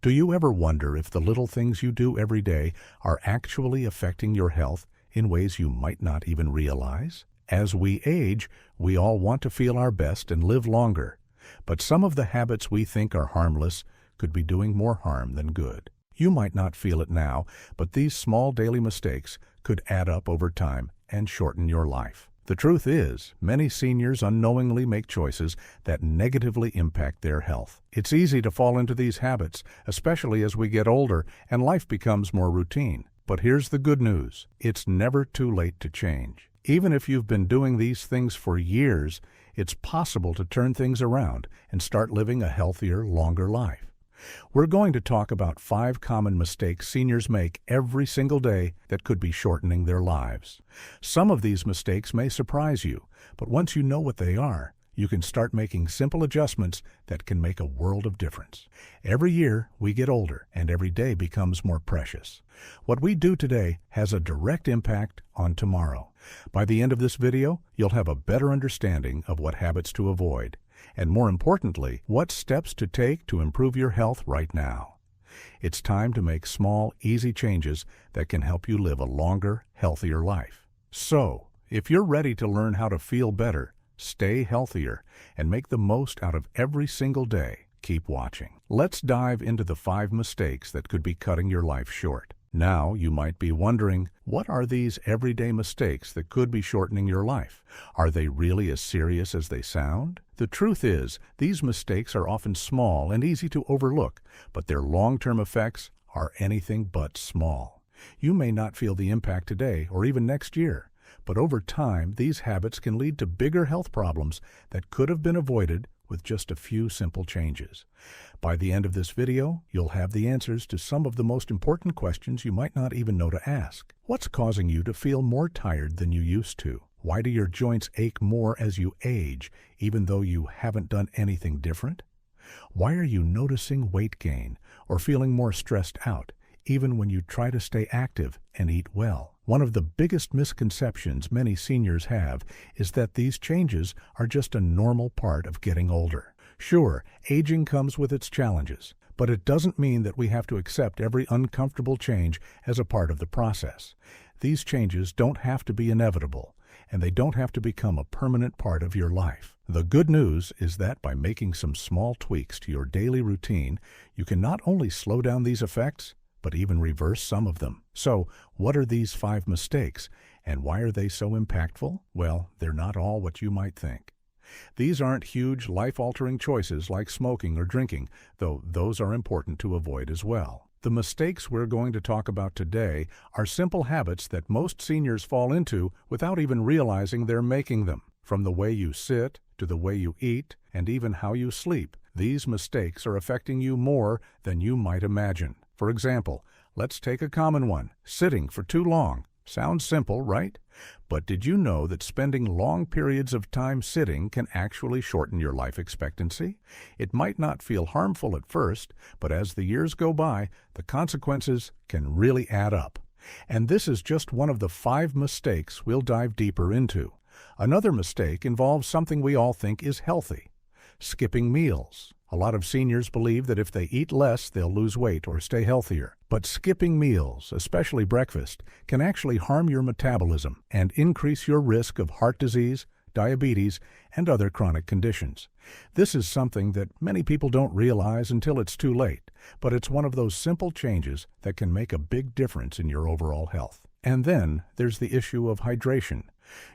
Do you ever wonder if the little things you do every day are actually affecting your health in ways you might not even realize? As we age, we all want to feel our best and live longer, but some of the habits we think are harmless could be doing more harm than good. You might not feel it now, but these small daily mistakes could add up over time and shorten your life. The truth is, many seniors unknowingly make choices that negatively impact their health. It's easy to fall into these habits, especially as we get older and life becomes more routine. But here's the good news. It's never too late to change. Even if you've been doing these things for years, it's possible to turn things around and start living a healthier, longer life. We're going to talk about 5 common mistakes seniors make every single day that could be shortening their lives. Some of these mistakes may surprise you, but once you know what they are, you can start making simple adjustments that can make a world of difference. Every year, we get older, and every day becomes more precious. What we do today has a direct impact on tomorrow. By the end of this video, you'll have a better understanding of what habits to avoid, and more importantly, what steps to take to improve your health right now. It's time to make small, easy changes that can help you live a longer, healthier life. So, if you're ready to learn how to feel better, stay healthier, and make the most out of every single day, keep watching. Let's dive into the 5 mistakes that could be cutting your life short. Now, you might be wondering, what are these everyday mistakes that could be shortening your life? Are they really as serious as they sound? The truth is, these mistakes are often small and easy to overlook, but their long-term effects are anything but small. You may not feel the impact today or even next year, but over time, these habits can lead to bigger health problems that could have been avoided with just a few simple changes. By the end of this video, you'll have the answers to some of the most important questions you might not even know to ask. What's causing you to feel more tired than you used to? Why do your joints ache more as you age, even though you haven't done anything different? Why are you noticing weight gain or feeling more stressed out, even when you try to stay active and eat well? One of the biggest misconceptions many seniors have is that these changes are just a normal part of getting older. Sure, aging comes with its challenges, but it doesn't mean that we have to accept every uncomfortable change as a part of the process. These changes don't have to be inevitable, and they don't have to become a permanent part of your life. The good news is that by making some small tweaks to your daily routine, you can not only slow down these effects, but even reverse some of them. So, what are these 5 mistakes, and why are they so impactful? Well, they're not all what you might think. These aren't huge, life-altering choices like smoking or drinking, though those are important to avoid as well. The mistakes we're going to talk about today are simple habits that most seniors fall into without even realizing they're making them. From the way you sit, to the way you eat, and even how you sleep, these mistakes are affecting you more than you might imagine. For example, let's take a common one, sitting for too long. Sounds simple, right? But did you know that spending long periods of time sitting can actually shorten your life expectancy? It might not feel harmful at first, but as the years go by, the consequences can really add up. And this is just one of the 5 mistakes we'll dive deeper into. Another mistake involves something we all think is healthy: skipping meals. A lot of seniors believe that if they eat less, they'll lose weight or stay healthier. But skipping meals, especially breakfast, can actually harm your metabolism and increase your risk of heart disease, diabetes, and other chronic conditions. This is something that many people don't realize until it's too late, but it's one of those simple changes that can make a big difference in your overall health. And then there's the issue of hydration.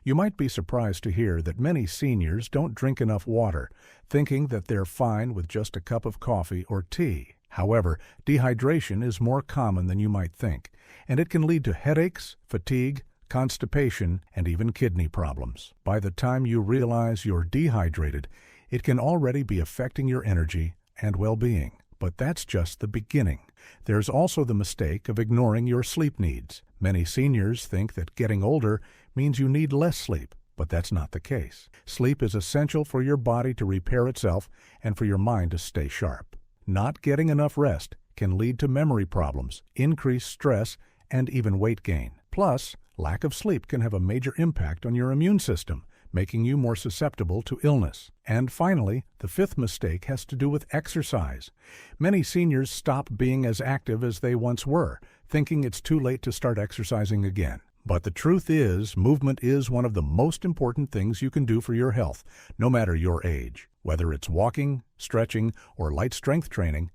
You might be surprised to hear that many seniors don't drink enough water, thinking that they're fine with just a cup of coffee or tea. However, dehydration is more common than you might think, and it can lead to headaches, fatigue, constipation, and even kidney problems. By the time you realize you're dehydrated, it can already be affecting your energy and well-being. But that's just the beginning. There's also the mistake of ignoring your sleep needs. Many seniors think that getting older means you need less sleep, but that's not the case. Sleep is essential for your body to repair itself and for your mind to stay sharp. Not getting enough rest can lead to memory problems, increased stress, and even weight gain. Plus, lack of sleep can have a major impact on your immune system, making you more susceptible to illness. And finally, the fifth mistake has to do with exercise. Many seniors stop being as active as they once were, thinking it's too late to start exercising again. But the truth is, movement is one of the most important things you can do for your health, no matter your age. Whether it's walking, stretching, or light strength training,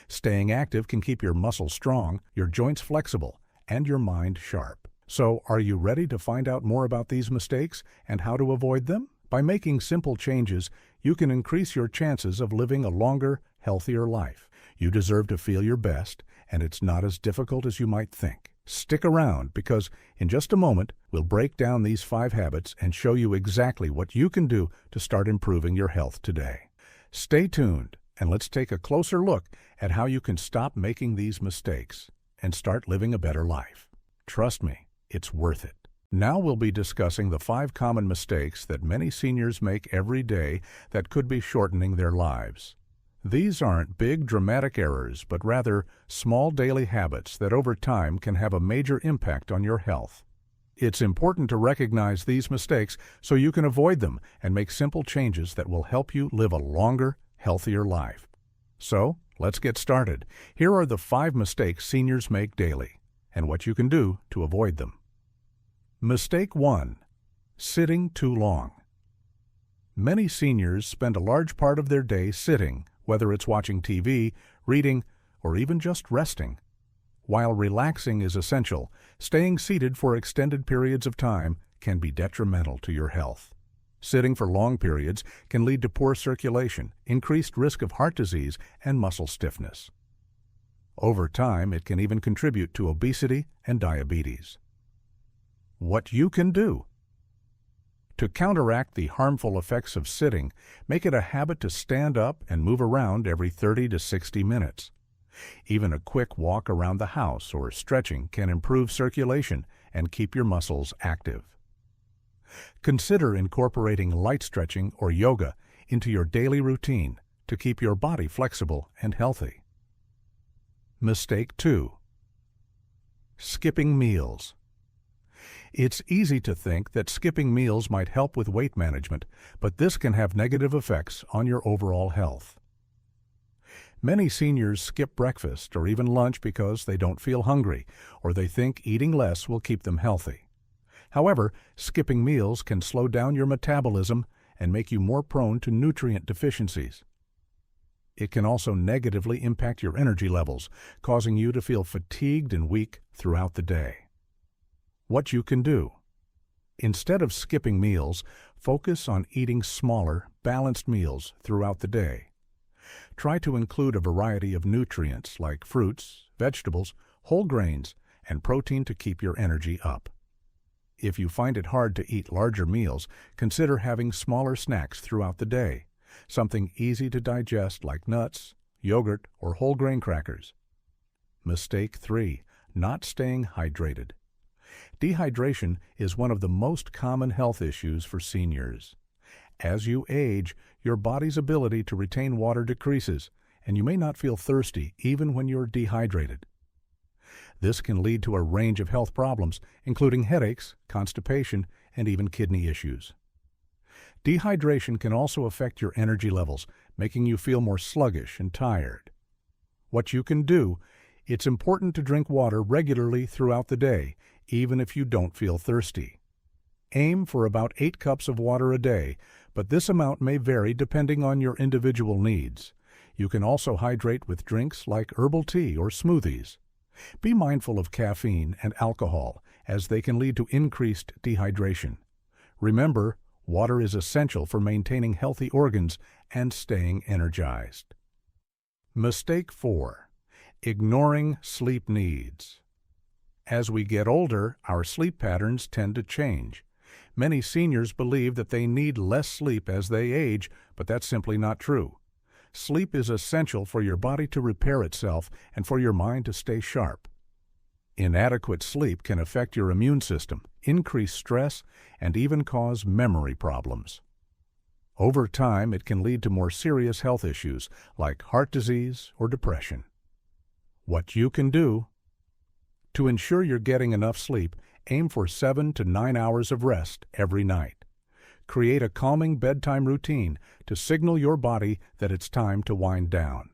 staying active can keep your muscles strong, your joints flexible, and your mind sharp. So, are you ready to find out more about these mistakes and how to avoid them? By making simple changes, you can increase your chances of living a longer, healthier life. You deserve to feel your best, and it's not as difficult as you might think. Stick around, because in just a moment, we'll break down these 5 habits and show you exactly what you can do to start improving your health today. Stay tuned, and let's take a closer look at how you can stop making these mistakes and start living a better life. Trust me, it's worth it. Now we'll be discussing the 5 common mistakes that many seniors make every day that could be shortening their lives. These aren't big, dramatic errors, but rather small daily habits that over time can have a major impact on your health. It's important to recognize these mistakes so you can avoid them and make simple changes that will help you live a longer, healthier life. So, let's get started. Here are the 5 mistakes seniors make daily, and what you can do to avoid them. Mistake 1. Sitting too long. Many seniors spend a large part of their day sitting, whether it's watching TV, reading, or even just resting. While relaxing is essential, staying seated for extended periods of time can be detrimental to your health. Sitting for long periods can lead to poor circulation, increased risk of heart disease, and muscle stiffness. Over time, it can even contribute to obesity and diabetes. What you can do. To counteract the harmful effects of sitting, make it a habit to stand up and move around every 30 to 60 minutes. Even a quick walk around the house or stretching can improve circulation and keep your muscles active. Consider incorporating light stretching or yoga into your daily routine to keep your body flexible and healthy. Mistake 2. Skipping meals. It's easy to think that skipping meals might help with weight management, but this can have negative effects on your overall health. Many seniors skip breakfast or even lunch because they don't feel hungry, or they think eating less will keep them healthy. However, skipping meals can slow down your metabolism and make you more prone to nutrient deficiencies. It can also negatively impact your energy levels, causing you to feel fatigued and weak throughout the day. What you can do. Instead of skipping meals, focus on eating smaller, balanced meals throughout the day. Try to include a variety of nutrients like fruits, vegetables, whole grains, and protein to keep your energy up. If you find it hard to eat larger meals, consider having smaller snacks throughout the day, something easy to digest like nuts, yogurt, or whole grain crackers. Mistake 3. Not staying hydrated. Dehydration is one of the most common health issues for seniors. As you age, your body's ability to retain water decreases, and you may not feel thirsty even when you're dehydrated. This can lead to a range of health problems, including headaches, constipation, and even kidney issues. Dehydration can also affect your energy levels, making you feel more sluggish and tired. What you can do. It's important to drink water regularly throughout the day, even if you don't feel thirsty. Aim for about 8 cups of water a day, but this amount may vary depending on your individual needs. You can also hydrate with drinks like herbal tea or smoothies. Be mindful of caffeine and alcohol, as they can lead to increased dehydration. Remember, water is essential for maintaining healthy organs and staying energized. Mistake 4. Ignoring sleep needs. As we get older, our sleep patterns tend to change. Many seniors believe that they need less sleep as they age, but that's simply not true. Sleep is essential for your body to repair itself and for your mind to stay sharp. Inadequate sleep can affect your immune system, increase stress, and even cause memory problems. Over time, it can lead to more serious health issues like heart disease or depression. What you can do. To ensure you're getting enough sleep, aim for 7 to 9 hours of rest every night. Create a calming bedtime routine to signal your body that it's time to wind down.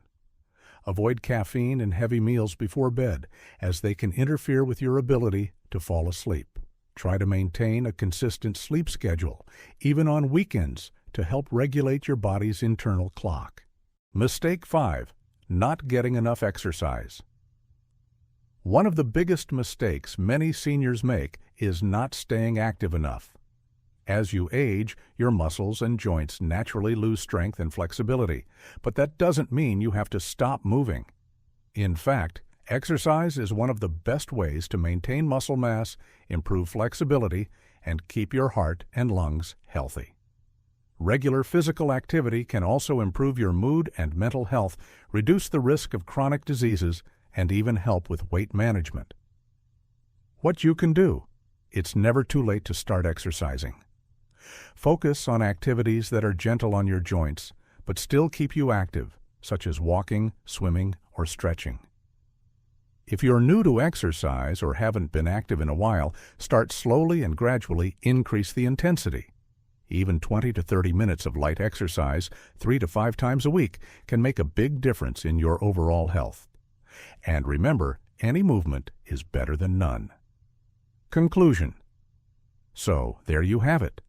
Avoid caffeine and heavy meals before bed, as they can interfere with your ability to fall asleep. Try to maintain a consistent sleep schedule, even on weekends, to help regulate your body's internal clock. Mistake 5. Not getting enough exercise. One of the biggest mistakes many seniors make is not staying active enough. As you age, your muscles and joints naturally lose strength and flexibility, but that doesn't mean you have to stop moving. In fact, exercise is one of the best ways to maintain muscle mass, improve flexibility, and keep your heart and lungs healthy. Regular physical activity can also improve your mood and mental health, reduce the risk of chronic diseases, and even help with weight management. What you can do: it's never too late to start exercising. Focus on activities that are gentle on your joints, but still keep you active, such as walking, swimming, or stretching. If you're new to exercise or haven't been active in a while, start slowly and gradually increase the intensity. Even 20 to 30 minutes of light exercise 3 to 5 times a week can make a big difference in your overall health. And remember, any movement is better than none. Conclusion. So, there you have it.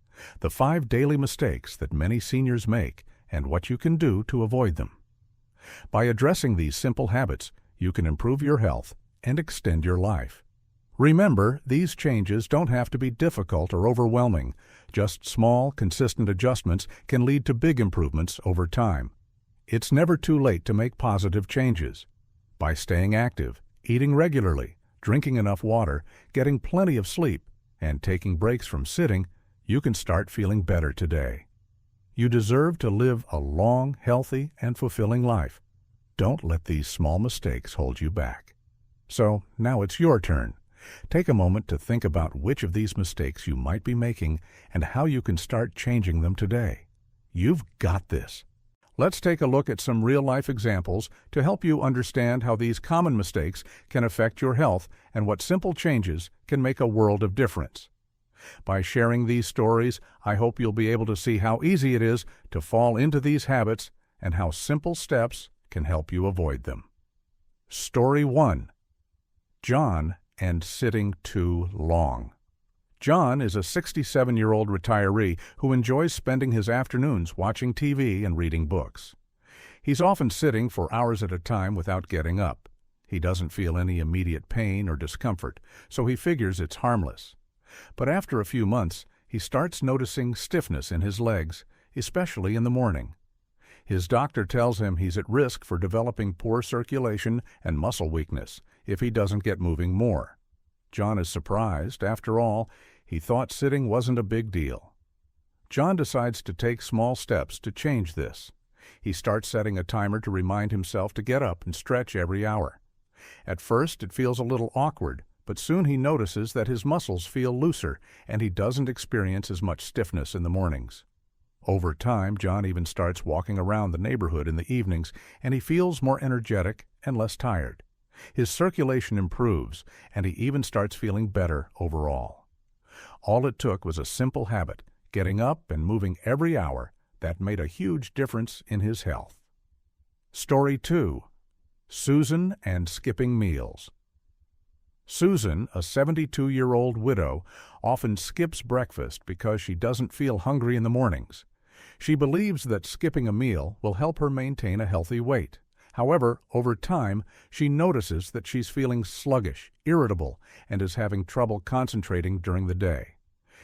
The 5 daily mistakes that many seniors make and what you can do to avoid them. By addressing these simple habits, you can improve your health and extend your life. Remember, these changes don't have to be difficult or overwhelming. Just small, consistent adjustments can lead to big improvements over time. It's never too late to make positive changes. By staying active, eating regularly, drinking enough water, getting plenty of sleep, and taking breaks from sitting, you can start feeling better today. You deserve to live a long, healthy, and fulfilling life. Don't let these small mistakes hold you back. So, now it's your turn. Take a moment to think about which of these mistakes you might be making and how you can start changing them today. You've got this. Let's take a look at some real-life examples to help you understand how these common mistakes can affect your health and what simple changes can make a world of difference. By sharing these stories, I hope you'll be able to see how easy it is to fall into these habits and how simple steps can help you avoid them. Story 1. John and sitting too long. John is a 67-year-old retiree who enjoys spending his afternoons watching TV and reading books. He's often sitting for hours at a time without getting up. He doesn't feel any immediate pain or discomfort, so he figures it's harmless. But after a few months, he starts noticing stiffness in his legs, especially in the morning. His doctor tells him he's at risk for developing poor circulation and muscle weakness if he doesn't get moving more. John is surprised. After all, he thought sitting wasn't a big deal. John decides to take small steps to change this. He starts setting a timer to remind himself to get up and stretch every hour. At first, it feels a little awkward, but soon he notices that his muscles feel looser and he doesn't experience as much stiffness in the mornings. Over time, John even starts walking around the neighborhood in the evenings, and he feels more energetic and less tired. His circulation improves, and he even starts feeling better overall. All it took was a simple habit, getting up and moving every hour, that made a huge difference in his health. Story 2. Susan and skipping meals. Susan, a 72-year-old widow, often skips breakfast because she doesn't feel hungry in the mornings. She believes that skipping a meal will help her maintain a healthy weight. However, over time, she notices that she's feeling sluggish, irritable, and is having trouble concentrating during the day.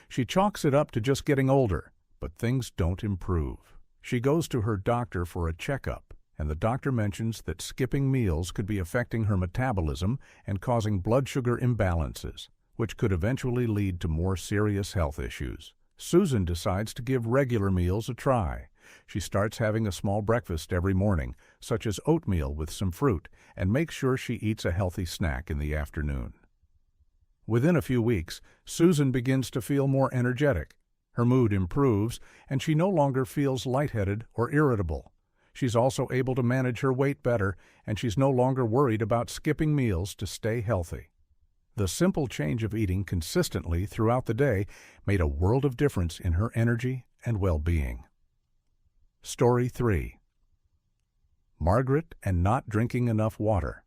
She chalks it up to just getting older, but things don't improve. She goes to her doctor for a checkup, and the doctor mentions that skipping meals could be affecting her metabolism and causing blood sugar imbalances, which could eventually lead to more serious health issues. Susan decides to give regular meals a try. She starts having a small breakfast every morning, such as oatmeal with some fruit, and makes sure she eats a healthy snack in the afternoon. Within a few weeks, Susan begins to feel more energetic. Her mood improves, and she no longer feels lightheaded or irritable. She's also able to manage her weight better, and she's no longer worried about skipping meals to stay healthy. The simple change of eating consistently throughout the day made a world of difference in her energy and well-being. Story 3. Margaret and not drinking enough water.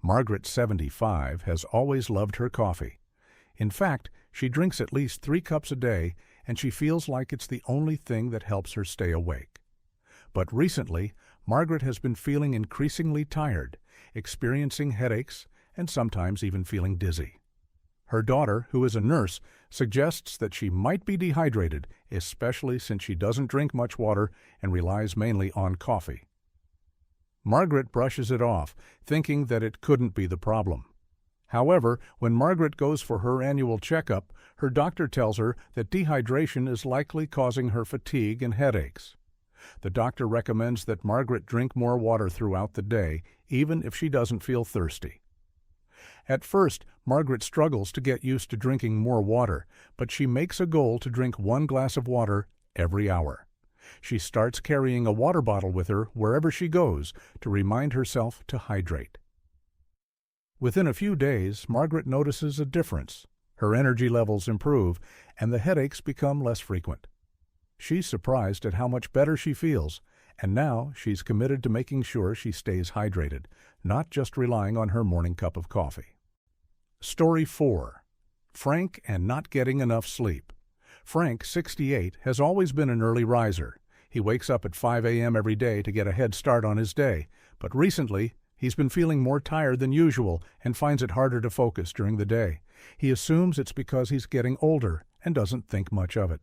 Margaret, 75, has always loved her coffee. In fact, she drinks at least 3 cups a day, and she feels like it's the only thing that helps her stay awake. But recently, Margaret has been feeling increasingly tired, experiencing headaches, and sometimes even feeling dizzy. Her daughter, who is a nurse, suggests that she might be dehydrated, especially since she doesn't drink much water and relies mainly on coffee. Margaret brushes it off, thinking that it couldn't be the problem. However, when Margaret goes for her annual checkup, her doctor tells her that dehydration is likely causing her fatigue and headaches. The doctor recommends that Margaret drink more water throughout the day, even if she doesn't feel thirsty. At first, Margaret struggles to get used to drinking more water, but she makes a goal to drink 1 glass of water every hour. She starts carrying a water bottle with her wherever she goes to remind herself to hydrate. Within a few days, Margaret notices a difference. Her energy levels improve, and the headaches become less frequent. She's surprised at how much better she feels, and now she's committed to making sure she stays hydrated, not just relying on her morning cup of coffee. Story 4. Frank and not getting enough sleep. Frank, 68, has always been an early riser. He wakes up at 5 a.m. every day to get a head start on his day, but recently he's been feeling more tired than usual and finds it harder to focus during the day. He assumes it's because he's getting older and doesn't think much of it.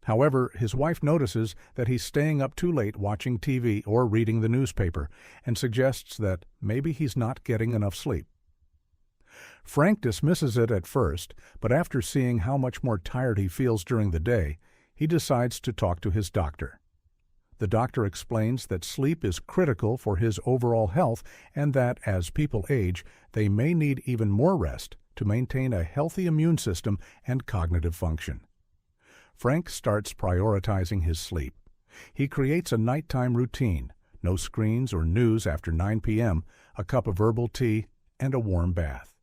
However, his wife notices that he's staying up too late watching TV or reading the newspaper and suggests that maybe he's not getting enough sleep. Frank dismisses it at first, but after seeing how much more tired he feels during the day, he decides to talk to his doctor. The doctor explains that sleep is critical for his overall health and that, as people age, they may need even more rest to maintain a healthy immune system and cognitive function. Frank starts prioritizing his sleep. He creates a nighttime routine: no screens or news after 9 p.m., a cup of herbal tea, and a warm bath.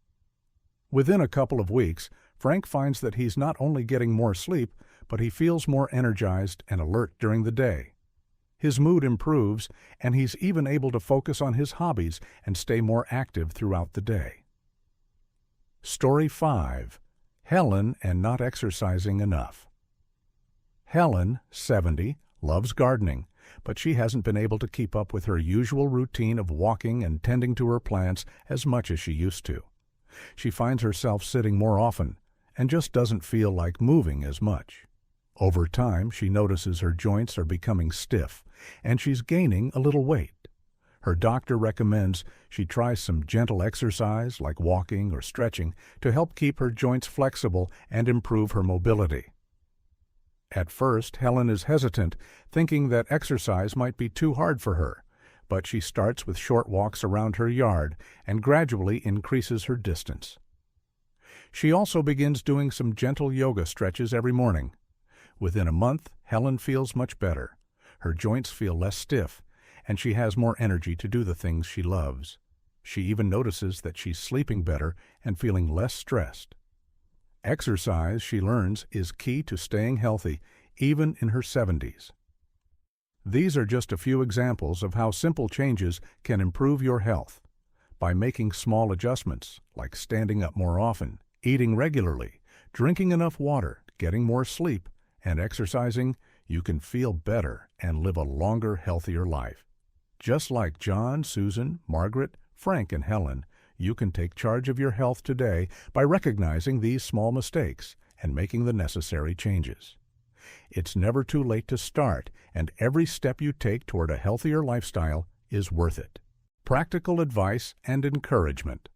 Within a couple of weeks, Frank finds that he's not only getting more sleep, but he feels more energized and alert during the day. His mood improves, and he's even able to focus on his hobbies and stay more active throughout the day. Story 5. Helen and not exercising enough. Helen, 70, loves gardening, but she hasn't been able to keep up with her usual routine of walking and tending to her plants as much as she used to. She finds herself sitting more often and just doesn't feel like moving as much. Over time, she notices her joints are becoming stiff, and she's gaining a little weight. Her doctor recommends she try some gentle exercise like walking or stretching to help keep her joints flexible and improve her mobility. At first, Helen is hesitant, thinking that exercise might be too hard for her, but she starts with short walks around her yard and gradually increases her distance. She also begins doing some gentle yoga stretches every morning. Within a month, Helen feels much better. Her joints feel less stiff, and she has more energy to do the things she loves. She even notices that she's sleeping better and feeling less stressed. Exercise, she learns, is key to staying healthy, even in her 70s. These are just a few examples of how simple changes can improve your health. By making small adjustments, like standing up more often, eating regularly, drinking enough water, getting more sleep, and exercising, you can feel better and live a longer, healthier life. Just like John, Susan, Margaret, Frank, and Helen, you can take charge of your health today by recognizing these small mistakes and making the necessary changes. It's never too late to start, and every step you take toward a healthier lifestyle is worth it. Practical advice and encouragement.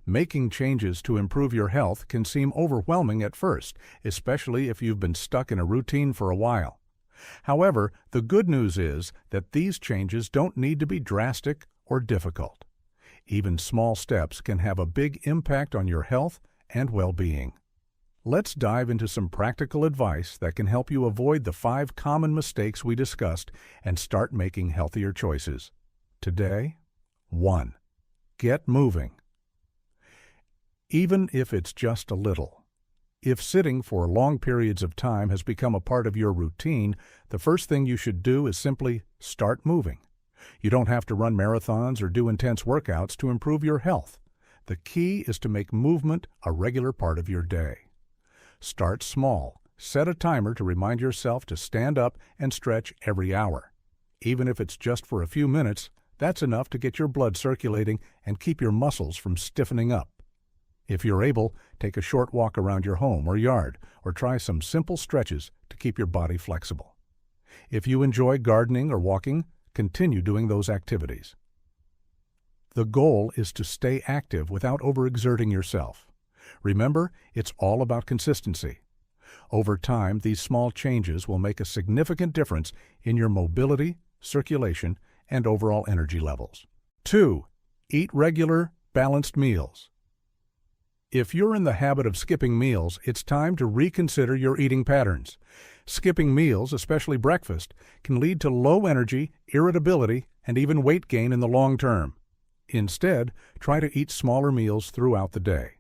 Making changes to improve your health can seem overwhelming at first, especially if you've been stuck in a routine for a while. However, the good news is that these changes don't need to be drastic or difficult. Even small steps can have a big impact on your health and well-being. Let's dive into some practical advice that can help you avoid the 5 common mistakes we discussed and start making healthier choices. Today, 1. Get moving. Even if it's just a little. If sitting for long periods of time has become a part of your routine, the first thing you should do is simply start moving. You don't have to run marathons or do intense workouts to improve your health. The key is to make movement a regular part of your day. Start small. Set a timer to remind yourself to stand up and stretch every hour. Even if it's just for a few minutes, that's enough to get your blood circulating and keep your muscles from stiffening up. If you're able, take a short walk around your home or yard, or try some simple stretches to keep your body flexible. If you enjoy gardening or walking, continue doing those activities. The goal is to stay active without overexerting yourself. Remember, it's all about consistency. Over time, these small changes will make a significant difference in your mobility, circulation, and overall energy levels. 2. Eat regular, balanced meals. If you're in the habit of skipping meals, it's time to reconsider your eating patterns. Skipping meals, especially breakfast, can lead to low energy, irritability, and even weight gain in the long term. Instead, try to eat smaller meals throughout the day.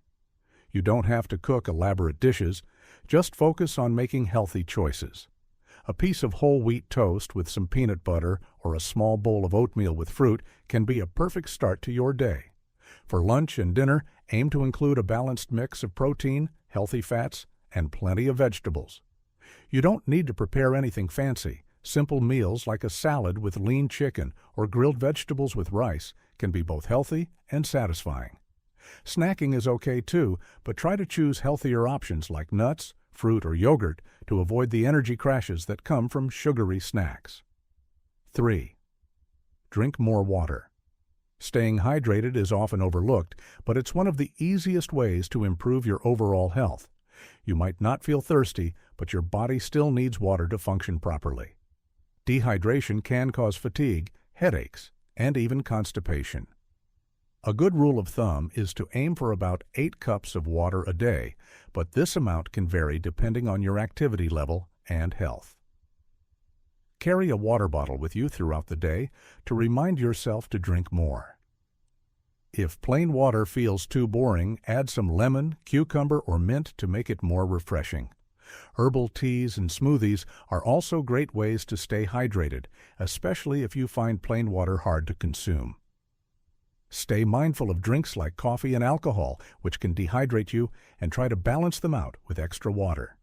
You don't have to cook elaborate dishes. Just focus on making healthy choices. A piece of whole wheat toast with some peanut butter or a small bowl of oatmeal with fruit can be a perfect start to your day. For lunch and dinner, aim to include a balanced mix of protein, healthy fats, and plenty of vegetables. You don't need to prepare anything fancy. Simple meals like a salad with lean chicken or grilled vegetables with rice can be both healthy and satisfying. Snacking is okay too, but try to choose healthier options like nuts, fruit, or yogurt to avoid the energy crashes that come from sugary snacks. 3. Drink more water. Staying hydrated is often overlooked, but it's one of the easiest ways to improve your overall health. You might not feel thirsty, but your body still needs water to function properly. Dehydration can cause fatigue, headaches, and even constipation. A good rule of thumb is to aim for about 8 cups of water a day, but this amount can vary depending on your activity level and health. Carry a water bottle with you throughout the day to remind yourself to drink more. If plain water feels too boring, add some lemon, cucumber, or mint to make it more refreshing. Herbal teas and smoothies are also great ways to stay hydrated, especially if you find plain water hard to consume. Stay mindful of drinks like coffee and alcohol, which can dehydrate you, and try to balance them out with extra water.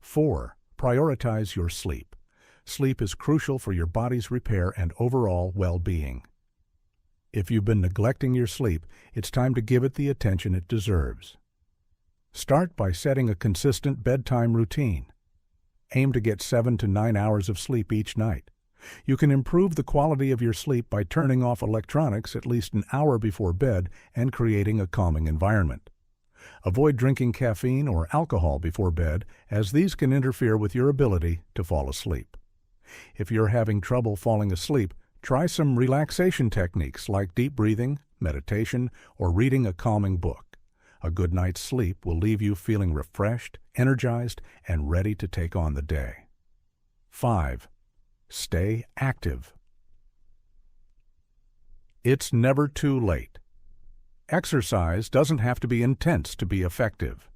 4. Prioritize your sleep. Sleep is crucial for your body's repair and overall well-being. If you've been neglecting your sleep, it's time to give it the attention it deserves. Start by setting a consistent bedtime routine. Aim to get 7 to 9 hours of sleep each night. You can improve the quality of your sleep by turning off electronics at least an hour before bed and creating a calming environment. Avoid drinking caffeine or alcohol before bed, as these can interfere with your ability to fall asleep. If you're having trouble falling asleep, try some relaxation techniques like deep breathing, meditation, or reading a calming book. A good night's sleep will leave you feeling refreshed, energized, and ready to take on the day. 5. Stay active. It's never too late. Exercise doesn't have to be intense to be effective.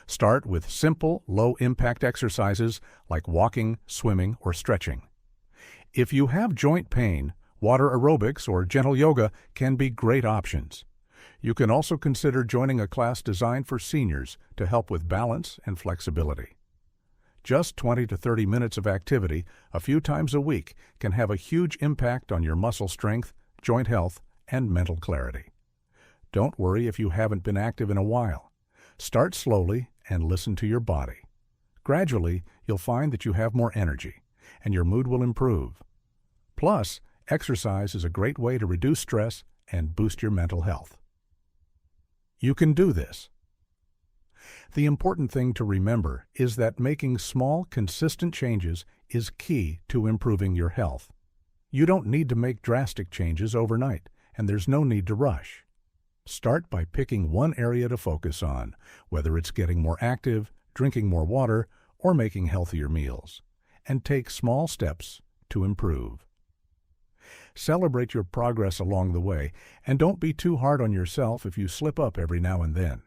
Start with simple, low-impact exercises like walking, swimming, or stretching. If you have joint pain, water aerobics or gentle yoga can be great options. You can also consider joining a class designed for seniors to help with balance and flexibility. Just 20 to 30 minutes of activity a few times a week can have a huge impact on your muscle strength, joint health, and mental clarity. Don't worry if you haven't been active in a while. Start slowly and listen to your body. Gradually, you'll find that you have more energy, and your mood will improve. Plus, exercise is a great way to reduce stress and boost your mental health. You can do this. The important thing to remember is that making small, consistent changes is key to improving your health. You don't need to make drastic changes overnight, and there's no need to rush. Start by picking one area to focus on, whether it's getting more active, drinking more water, or making healthier meals, and take small steps to improve. Celebrate your progress along the way, and don't be too hard on yourself if you slip up every now and then.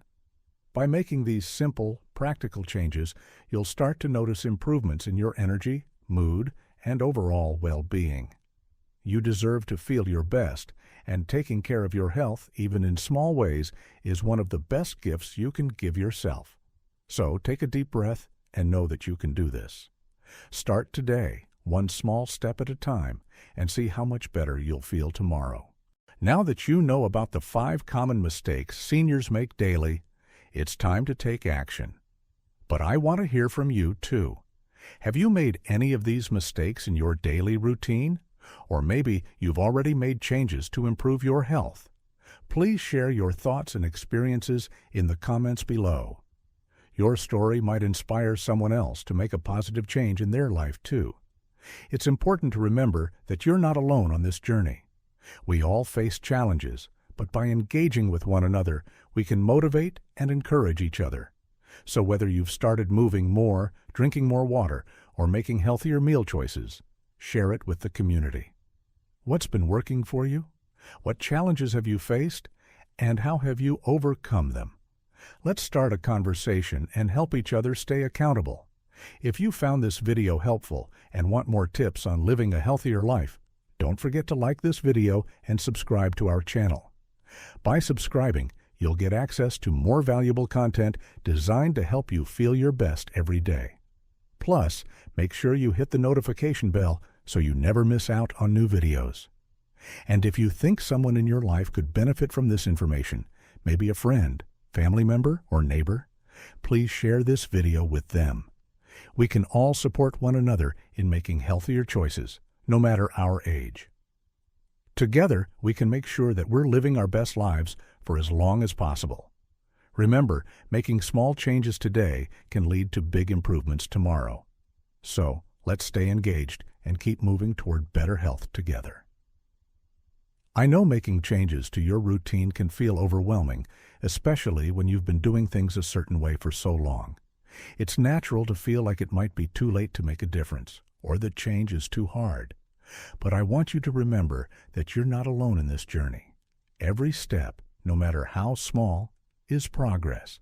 By making these simple, practical changes, you'll start to notice improvements in your energy, mood, and overall well-being. You deserve to feel your best, and taking care of your health, even in small ways, is one of the best gifts you can give yourself. So take a deep breath and know that you can do this. Start today, one small step at a time, and see how much better you'll feel tomorrow. Now that you know about the 5 common mistakes seniors make daily, it's time to take action. But I want to hear from you too. Have you made any of these mistakes in your daily routine? Or maybe you've already made changes to improve your health. Please share your thoughts and experiences in the comments below. Your story might inspire someone else to make a positive change in their life too. It's important to remember that you're not alone on this journey. We all face challenges, but by engaging with one another, we can motivate and encourage each other. So whether you've started moving more, drinking more water, or making healthier meal choices, share it with the community. What's been working for you? What challenges have you faced? And how have you overcome them? Let's start a conversation and help each other stay accountable. If you found this video helpful and want more tips on living a healthier life, don't forget to like this video and subscribe to our channel. By subscribing, you'll get access to more valuable content designed to help you feel your best every day. Plus, make sure you hit the notification bell so you never miss out on new videos. And if you think someone in your life could benefit from this information, maybe a friend, family member, or neighbor, please share this video with them. We can all support one another in making healthier choices, no matter our age. Together, we can make sure that we're living our best lives for as long as possible. Remember, making small changes today can lead to big improvements tomorrow. So, let's stay engaged and keep moving toward better health together. I know making changes to your routine can feel overwhelming, especially when you've been doing things a certain way for so long. It's natural to feel like it might be too late to make a difference, or that change is too hard. But I want you to remember that you're not alone in this journey. Every step, no matter how small, is progress.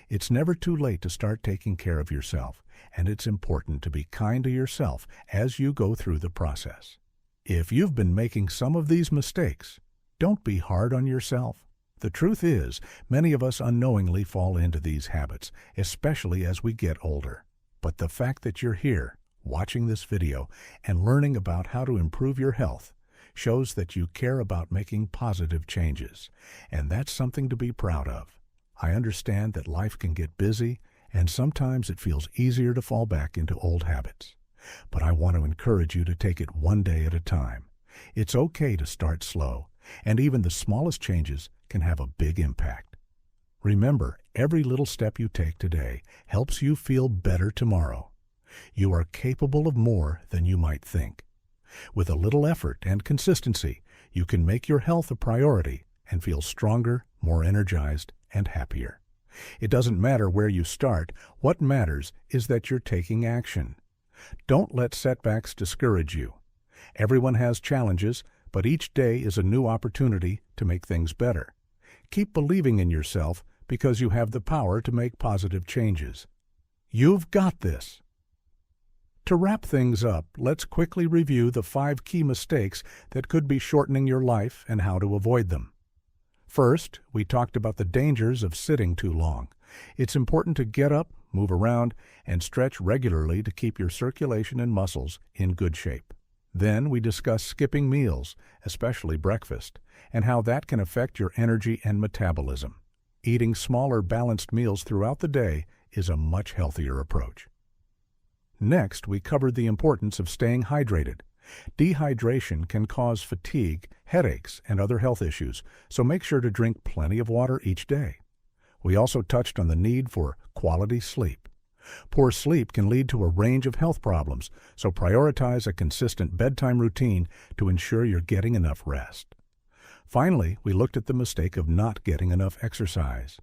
It's never too late to start taking care of yourself, and it's important to be kind to yourself as you go through the process. If you've been making some of these mistakes, don't be hard on yourself. The truth is, many of us unknowingly fall into these habits, especially as we get older. But the fact that you're here, watching this video, and learning about how to improve your health shows that you care about making positive changes, and that's something to be proud of. I understand that life can get busy, and sometimes it feels easier to fall back into old habits. But I want to encourage you to take it one day at a time. It's okay to start slow, and even the smallest changes can have a big impact. Remember, every little step you take today helps you feel better tomorrow. You are capable of more than you might think. With a little effort and consistency, you can make your health a priority and feel stronger, more energized, and happier. It doesn't matter where you start. What matters is that you're taking action. Don't let setbacks discourage you. Everyone has challenges, but each day is a new opportunity to make things better. Keep believing in yourself because you have the power to make positive changes. You've got this. To wrap things up, let's quickly review the 5 key mistakes that could be shortening your life and how to avoid them. First, we talked about the dangers of sitting too long. It's important to get up, move around, and stretch regularly to keep your circulation and muscles in good shape. Then we discussed skipping meals, especially breakfast, and how that can affect your energy and metabolism. Eating smaller, balanced meals throughout the day is a much healthier approach. Next, we covered the importance of staying hydrated. Dehydration can cause fatigue, headaches, and other health issues, so make sure to drink plenty of water each day. We also touched on the need for quality sleep. Poor sleep can lead to a range of health problems, so prioritize a consistent bedtime routine to ensure you're getting enough rest. Finally, we looked at the mistake of not getting enough exercise.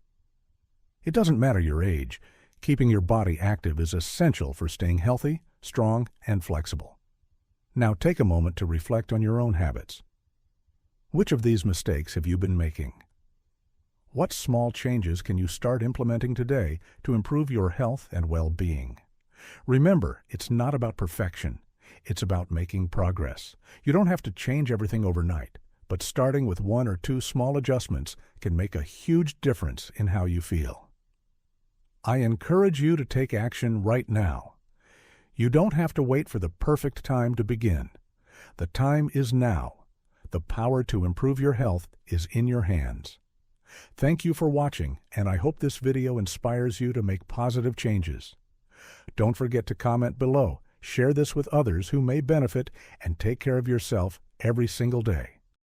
It doesn't matter your age. Keeping your body active is essential for staying healthy, strong, and flexible. Now take a moment to reflect on your own habits. Which of these mistakes have you been making? What small changes can you start implementing today to improve your health and well-being? Remember, it's not about perfection. It's about making progress. You don't have to change everything overnight, but starting with 1 or 2 small adjustments can make a huge difference in how you feel. I encourage you to take action right now. You don't have to wait for the perfect time to begin. The time is now. The power to improve your health is in your hands. Thank you for watching, and I hope this video inspires you to make positive changes. Don't forget to comment below, share this with others who may benefit, and take care of yourself every single day.